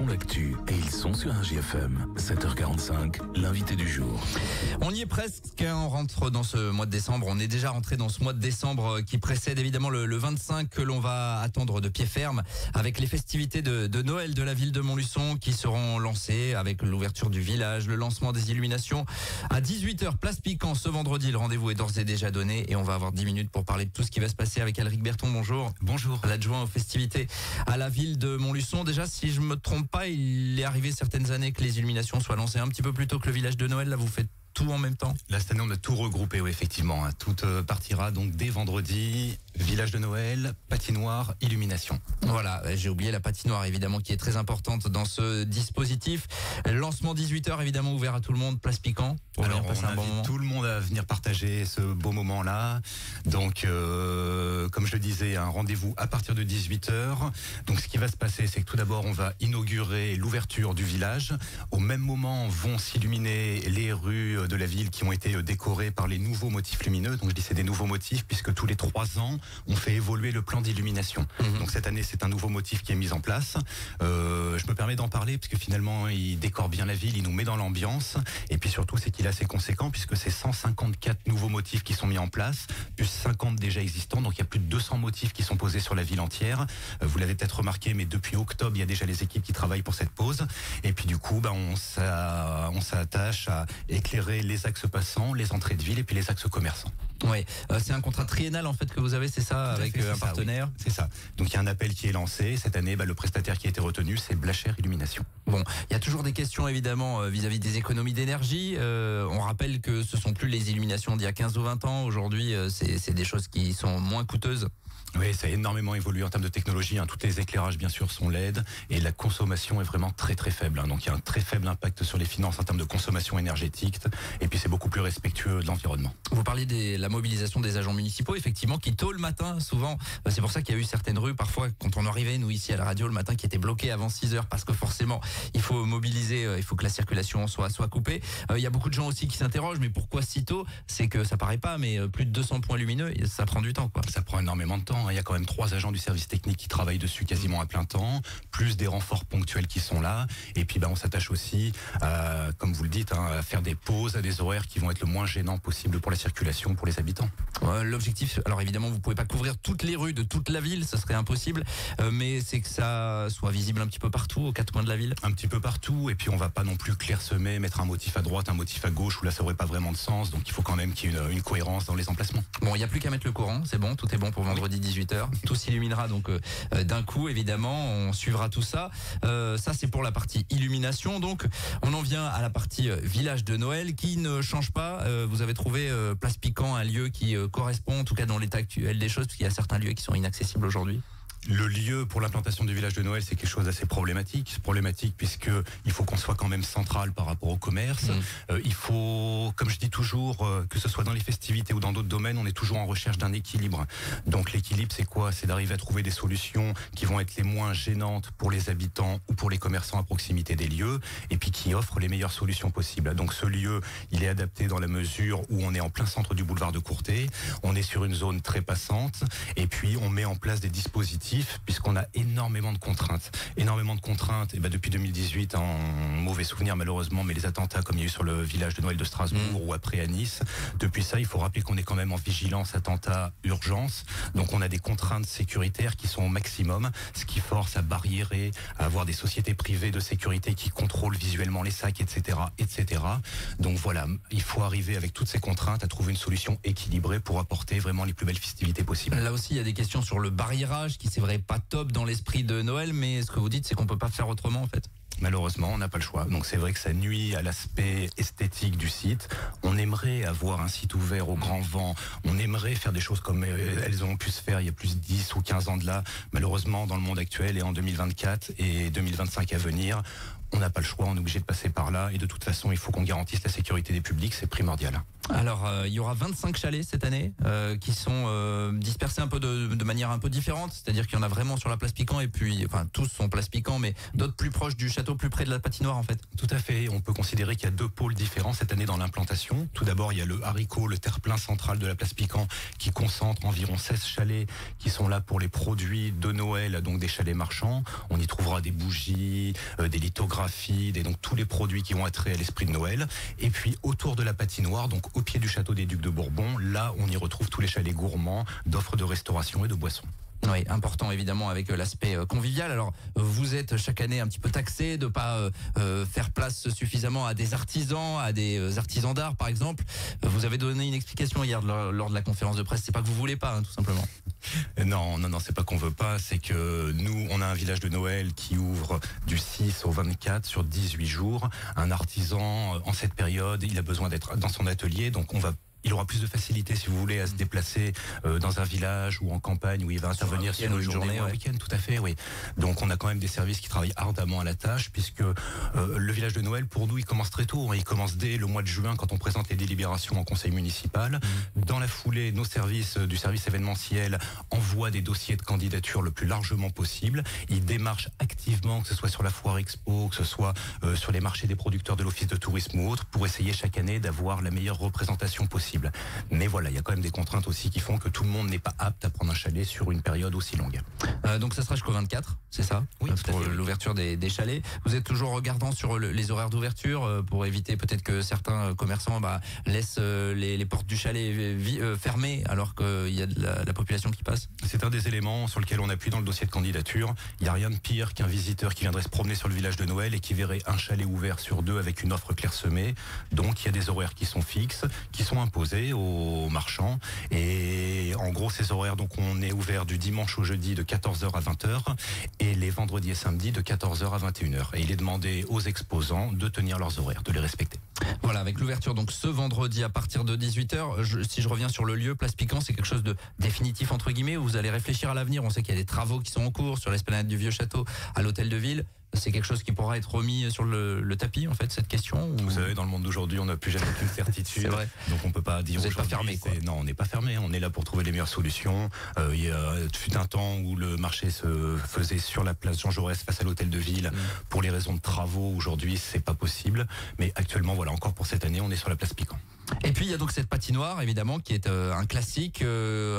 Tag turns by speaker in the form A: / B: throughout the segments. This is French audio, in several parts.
A: font l'actu et ils sont sur RJFM. 7h45, l'invité du jour.
B: On y est presque, on rentre dans ce mois de décembre. On est déjà rentré dans ce mois de décembre qui précède évidemment le 25 que l'on va attendre de pied ferme avec les festivités de Noël de la ville de Montluçon qui seront lancées avec l'ouverture du village, le lancement des illuminations à 18h, place Piquant ce vendredi. Le rendez-vous est d'ores et déjà donné et on va avoir 10 minutes pour parler de tout ce qui va se passer avec Alric Berton. Bonjour.
C: Bonjour.
B: L'adjoint aux festivités à la ville de Montluçon. Déjà, si je me trompe pas, il est arrivé certaines années que les illuminations soient lancées un petit peu plus tôt que le village de Noël. Là, vous faites tout en même temps?
C: Là, cette année, on a tout regroupé, oui, effectivement. Tout partira donc dès vendredi. Village de Noël, patinoire, illumination.
B: Voilà, j'ai oublié la patinoire évidemment qui est très importante dans ce dispositif. Lancement 18h évidemment ouvert à tout le monde, place Piquant.
C: Alors on invite tout le monde à venir partager ce beau moment-là. Donc comme je le disais, un rendez-vous à partir de 18h. Donc ce qui va se passer, c'est que tout d'abord on va inaugurer l'ouverture du village. Au même moment vont s'illuminer les rues de la ville qui ont été décorées par les nouveaux motifs lumineux. Donc je dis c'est des nouveaux motifs puisque tous les 3 ans on fait évoluer le plan d'illumination. Donc cette année c'est un nouveau motif qui est mis en place. Je me permets d'en parler parce que finalement il décore bien la ville, il nous met dans l'ambiance et puis surtout c'est qu'il est assez conséquent puisque c'est 154 nouveaux motifs qui sont mis en place, plus 50 déjà existants, donc il y a plus de 200 motifs qui sont posés sur la ville entière. Vous l'avez peut-être remarqué, mais depuis octobre il y a déjà les équipes qui travaillent pour cette pause et puis du coup on s'attache à éclairer les axes passants, les entrées de ville et puis les axes commerçants.
B: Ouais, c'est un contrat triennal en fait que vous avez, c'est ça, avec un partenaire.
C: Oui. C'est ça. Donc il y a un appel qui est lancé cette année. Le prestataire qui a été retenu, c'est Blacher Illumination.
B: Bon, il y a toujours des questions évidemment vis-à-vis des économies d'énergie. On rappelle que ce sont plus les illuminations d'il y a 15 ou 20 ans. Aujourd'hui, c'est des choses qui sont moins coûteuses.
C: Oui, ça a énormément évolué en termes de technologie. Tous les éclairages, bien sûr, sont LED et la consommation est vraiment très très faible. Donc il y a un très faible impact sur les finances en termes de consommation énergétique et puis c'est beaucoup plus respectueux de l'environnement.
B: Vous parlez de la mobilisation des agents municipaux, effectivement, qui tôt le matin, souvent, c'est pour ça qu'il y a eu certaines rues, parfois, quand on arrivait, nous, ici à la radio, le matin, qui étaient bloquées avant 6h, parce que forcément, il faut mobiliser, il faut que la circulation soit coupée. Il y a beaucoup de gens aussi qui s'interrogent, mais pourquoi si tôt? C'est que ça paraît pas, mais plus de 200 points lumineux, ça prend du temps, quoi.
C: Ça prend énormément de temps. Il y a quand même 3 agents du service technique qui travaillent dessus quasiment à plein temps, plus des renforts ponctuels qui sont là. Et puis on s'attache aussi, comme vous le dites, à faire des pauses à des horaires qui vont être le moins gênants possible pour la circulation, pour les habitants.
B: L'objectif, alors évidemment, vous pouvez pas couvrir toutes les rues de toute la ville, ce serait impossible, mais c'est que ça soit visible un petit peu partout, aux 4 coins de la ville. Un
C: petit peu partout, et puis on va pas non plus clairsemer, mettre un motif à droite, un motif à gauche, où là ça aurait pas vraiment de sens, donc il faut quand même qu'il y ait une cohérence dans les emplacements. Bon,
B: il n'y a plus qu'à mettre le courant, c'est bon, tout est bon pour vendredi 18h. Tout s'illuminera donc d'un coup, évidemment, on suivra tout ça. Ça c'est pour la partie illumination. Donc on en vient à la partie village de Noël qui ne change pas. Vous avez trouvé place Piquant un lieu qui correspond, en tout cas dans l'état actuel des choses, parce qu'il y a certains lieux qui sont inaccessibles aujourd'hui.
C: Le lieu pour l'implantation du village de Noël, c'est quelque chose d'assez problématique puisque il faut qu'on soit quand même central par rapport au commerce. Il faut, comme je dis toujours, que ce soit dans les festivités ou dans d'autres domaines, on est toujours en recherche d'un équilibre. Donc l'équilibre, c'est quoi? C'est d'arriver à trouver des solutions qui vont être les moins gênantes pour les habitants ou pour les commerçants à proximité des lieux, et puis qui offrent les meilleures solutions possibles. Donc ce lieu, il est adapté dans la mesure où on est en plein centre du boulevard de Courtet, on est sur une zone très passante, et puis on met en place des dispositifs puisqu'on a énormément de contraintes. Et depuis 2018, en mauvais souvenir malheureusement, mais les attentats comme il y a eu sur le village de Noël de Strasbourg ou après à Nice, depuis ça, il faut rappeler qu'on est quand même en vigilance, attentat, urgence. Donc on a des contraintes sécuritaires qui sont au maximum, ce qui force à barriérer, à avoir des sociétés privées de sécurité qui contrôlent visuellement les sacs, etc., etc. Donc voilà, il faut arriver avec toutes ces contraintes à trouver une solution équilibrée pour apporter vraiment les plus belles festivités possibles.
B: Là aussi, il y a des questions sur le barriérage qui c'est vrai pas top dans l'esprit de Noël, mais ce que vous dites, c'est qu'on peut pas faire autrement en fait.
C: Malheureusement, on n'a pas le choix. Donc c'est vrai que ça nuit à l'aspect esthétique du site. On aimerait avoir un site ouvert au grand vent. On aimerait faire des choses comme elles ont pu se faire il y a plus de 10 ou 15 ans de là. Malheureusement, dans le monde actuel et en 2024 et 2025 à venir, On n'a pas le choix, on est obligé de passer par là. Et de toute façon, il faut qu'on garantisse la sécurité des publics, c'est primordial.
B: Alors, il y aura 25 chalets cette année qui sont dispersés un peu de manière un peu différente. C'est-à-dire qu'il y en a vraiment sur la place Piquant et puis, enfin, tous sont place Piquant, mais d'autres plus proches du château, plus près de la patinoire en fait.
C: Tout à fait. On peut considérer qu'il y a deux pôles différents cette année dans l'implantation. Tout d'abord, il y a le haricot, le terre-plein central de la place Piquant qui concentre environ 16 chalets qui sont là pour les produits de Noël, donc des chalets marchands. On y trouvera des bougies, des lithographies, donc tous les produits qui vont attrait à l'esprit de Noël. Et puis autour de la patinoire, donc au pied du château des Ducs de Bourbon, là on y retrouve tous les chalets gourmands d'offres de restauration et de boissons.
B: Oui, important évidemment avec l'aspect convivial. Alors, vous êtes chaque année un petit peu taxé de pas faire place suffisamment à des artisans d'art, par exemple. Vous avez donné une explication hier lors de la conférence de presse. C'est pas que vous voulez pas, hein, tout simplement.
C: Non, c'est pas qu'on veut pas, c'est que nous, on a un village de Noël qui ouvre du 6 au 24 sur 18 jours. Un artisan, en cette période, il a besoin d'être dans son atelier, donc il aura plus de facilité, si vous voulez, à se déplacer dans un village ou en campagne où il va intervenir sur une journée ou un week-end, tout à fait, oui. Donc on a quand même des services qui travaillent ardemment à la tâche, puisque le village de Noël, pour nous, il commence très tôt. Il commence dès le mois de juin, quand on présente les délibérations en conseil municipal. Dans la foulée, nos services du service événementiel envoient des dossiers de candidature le plus largement possible. Ils démarchent activement, que ce soit sur la foire expo, que ce soit sur les marchés des producteurs de l'office de tourisme ou autres, pour essayer chaque année d'avoir la meilleure représentation possible. Mais voilà, il y a quand même des contraintes aussi qui font que tout le monde n'est pas apte à prendre un chalet sur une période aussi longue.
B: Donc ça sera jusqu'au 24, c'est ça?
C: Oui,
B: pour l'ouverture des chalets. Vous êtes toujours regardant sur les horaires d'ouverture pour éviter peut-être que certains commerçants laissent les portes du chalet fermées alors qu'il y a de la population qui passe?
C: C'est un des éléments sur lequel on appuie dans le dossier de candidature. Il n'y a rien de pire qu'un visiteur qui viendrait se promener sur le village de Noël et qui verrait un chalet ouvert sur deux avec une offre clairsemée. Donc il y a des horaires qui sont fixes, qui sont imposés aux marchands, et en gros ces horaires, donc on est ouvert du dimanche au jeudi de 14h à 20h et les vendredis et samedis de 14h à 21h, et il est demandé aux exposants de tenir leurs horaires, de les respecter.
B: Voilà, avec l'ouverture donc ce vendredi à partir de 18h, si je reviens sur le lieu, place Piquant, c'est quelque chose de définitif entre guillemets, où vous allez réfléchir à l'avenir? On sait qu'il y a des travaux qui sont en cours sur l'esplanade du Vieux Château, à l'hôtel de ville. C'est quelque chose qui pourra être remis sur le tapis, en fait, cette question ou...
C: Vous savez, dans le monde d'aujourd'hui, on n'a plus jamais aucune certitude.
B: C'est vrai.
C: Donc on peut pas dire...
B: Vous n'êtes pas fermé, quoi.
C: Non, on n'est pas fermé. On est là pour trouver les meilleures solutions. Il y a fut un temps où le marché se faisait sur la place Jean Jaurès face à l'hôtel de ville. Pour les raisons de travaux, aujourd'hui, c'est pas possible. Mais actuellement, voilà, encore pour cette année, on est sur la place Piquant.
B: Et puis il y a donc cette patinoire évidemment qui est un classique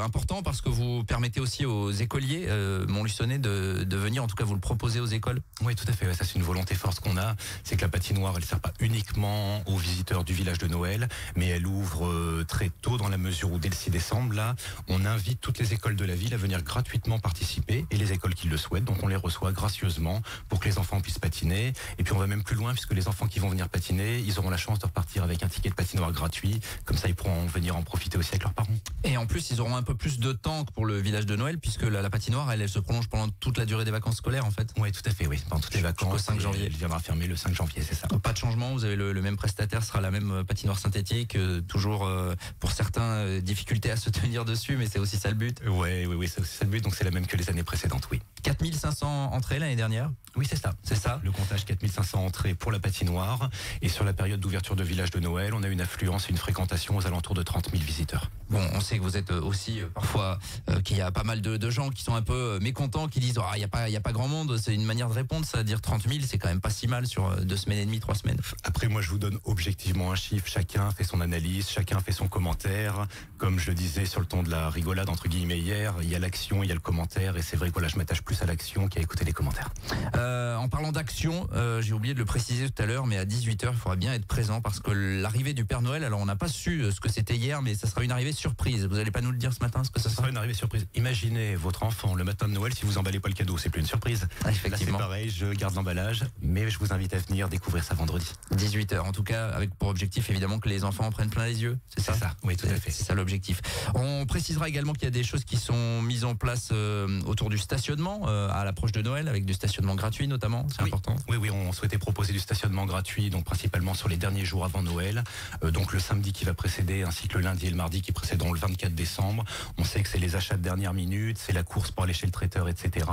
B: important parce que vous permettez aussi aux écoliers montluçonnais de venir, en tout cas vous le proposez aux écoles.
C: Oui, tout à fait, ça c'est une volonté forte qu'on a, c'est que la patinoire elle sert pas uniquement aux visiteurs du village de Noël, mais elle ouvre très tôt dans la mesure où dès le 6 décembre là, on invite toutes les écoles de la ville à venir gratuitement participer, et les écoles qui le souhaitent, donc on les reçoit gracieusement pour que les enfants puissent patiner. Et puis on va même plus loin, puisque les enfants qui vont venir patiner, ils auront la chance de repartir avec un ticket de patinoire gratuit. Comme ça, ils pourront venir en profiter aussi avec leurs parents.
B: Et en plus, ils auront un peu plus de temps que pour le village de Noël, puisque la patinoire, elle se prolonge pendant toute la durée des vacances scolaires, en fait.
C: Oui, tout à fait, oui. Pendant toutes les vacances.
B: Jusqu'au 5 janvier.
C: Elle viendra fermer le 5 janvier, c'est ça.
B: Pas de changement, vous avez le même prestataire, ce sera la même patinoire synthétique, toujours pour certains, difficulté à se tenir dessus, mais c'est aussi ça le but.
C: Oui, c'est aussi ça le but, donc c'est la même que les années précédentes, oui.
B: 4500 entrées l'année dernière?
C: Oui, c'est ça.
B: C'est ça.
C: Le comptage 4500 entrées pour la patinoire. Et sur la période d'ouverture de village de Noël, on a une affluence et une fréquentation aux alentours de 30 000 visiteurs.
B: Bon, on sait que vous êtes aussi parfois qu'il y a pas mal de gens qui sont un peu mécontents, qui disent il y a pas grand monde. C'est une manière de répondre, ça, dire 30 000, c'est quand même pas si mal sur 2 semaines et demie, 3 semaines.
C: Après, moi, je vous donne objectivement un chiffre. Chacun fait son analyse, chacun fait son commentaire. Comme je le disais sur le ton de la rigolade entre guillemets hier, il y a l'action, il y a le commentaire, et c'est vrai que voilà, je m'attache plus à l'action qu'à écouter les commentaires.
B: En parlant d'action, j'ai oublié de le préciser tout à l'heure, mais à 18h, il faudra bien être présent parce que l'arrivée du Père Noël, alors on n'a pas su ce que c'était hier, mais ça sera une arrivée surprise. Vous n'allez pas nous le dire ce matin, ce que ça sera?
C: Une arrivée surprise. Imaginez votre enfant le matin de Noël, si vous emballez pas le cadeau, c'est plus une surprise.
B: Ah, effectivement.
C: Là, c'est pareil, je garde l'emballage, mais je vous invite à venir découvrir ça vendredi.
B: 18h, en tout cas, avec pour objectif évidemment que les enfants en prennent plein les yeux, c'est ça?
C: C'est ça, oui, tout à fait.
B: C'est ça l'objectif. On précisera également qu'il y a des choses qui sont mises en place autour du stationnement à l'approche de Noël avec du stationnement gratuit notamment, c'est important.
C: Oui, on souhaitait proposer du stationnement gratuit, donc principalement sur les derniers jours avant Noël, donc le samedi qui va précéder, ainsi que le lundi et le mardi qui précéderont le 24 décembre. On sait que c'est les achats de dernière minute, c'est la course pour aller chez le traiteur, etc.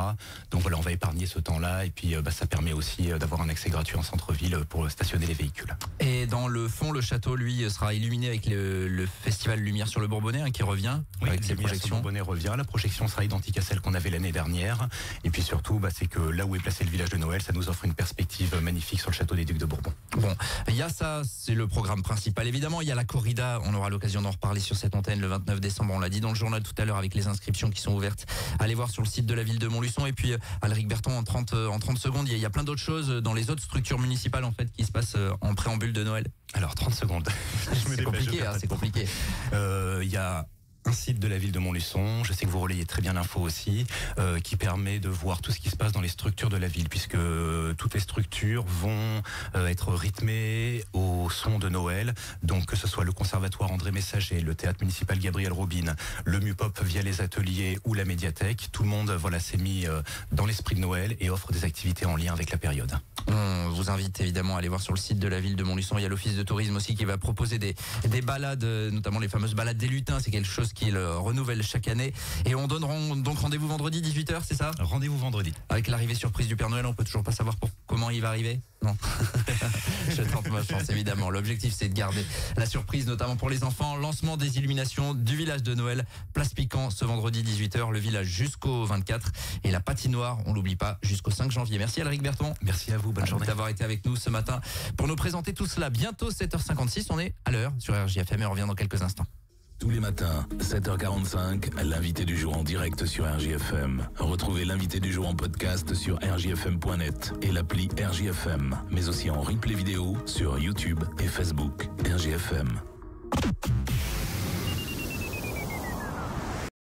C: Donc voilà, on va épargner ce temps-là et puis ça permet aussi d'avoir un accès gratuit en centre-ville pour stationner les véhicules.
B: Et dans le fond, le château, lui, sera illuminé avec le festival Lumière sur le Bourbonnais qui revient avec ses projections.
C: Le Bourbonnais revient, la projection sera identique à celle qu'on avait l'année dernière. Et puis surtout, c'est que là où est placé le village de Noël, ça nous offre une perspective magnifique sur le château des Ducs de Bourbon.
B: Bon, il y a ça, c'est le programme principal. Évidemment, il y a la corrida, on aura l'occasion d'en reparler sur cette antenne le 29 décembre, on l'a dit dans le journal tout à l'heure avec les inscriptions qui sont ouvertes. Allez voir sur le site de la ville de Montluçon. Et puis, Alric Berton, en 30 secondes, il y a plein d'autres choses dans les autres structures municipales en fait qui se passent en préambule de Noël.
C: Alors 30 secondes.
B: C'est compliqué, c'est compliqué.
C: Il y a un site de la ville de Montluçon, je sais que vous relayez très bien l'info aussi, qui permet de voir tout ce qui se passe dans les structures de la ville, puisque toutes les structures vont être rythmées au son de Noël, donc que ce soit le conservatoire André Messager, le théâtre municipal Gabriel Robin, le MUPOP via les ateliers ou la médiathèque, tout le monde s'est mis dans l'esprit de Noël et offre des activités en lien avec la période.
B: On vous invite évidemment à aller voir sur le site de la ville de Montluçon. Il y a l'office de tourisme aussi qui va proposer des balades, notamment les fameuses balades des lutins. C'est quelque chose qu'il renouvelle chaque année. Et on donnera donc rendez-vous vendredi 18h, c'est ça ?
C: Rendez-vous vendredi.
B: Avec l'arrivée surprise du Père Noël, on peut toujours pas savoir comment il va arriver ? Non. Je tente ma chance évidemment. L'objectif c'est de garder la surprise, notamment pour les enfants. Lancement des illuminations du village de Noël, Place Piquant ce vendredi 18h, le village jusqu'au 24 et la patinoire, on l'oublie pas, jusqu'au 5 janvier. Merci Alric Berton.
C: Merci à vous, bonne journée.
B: D'avoir été avec nous ce matin pour nous présenter tout cela. Bientôt 7h56, on est à l'heure sur RJFM et on revient dans quelques instants.
A: Tous les matins, 7h45, l'invité du jour en direct sur RJFM. Retrouvez l'invité du jour en podcast sur rjfm.net et l'appli RJFM, mais aussi en replay vidéo sur YouTube et Facebook. RJFM.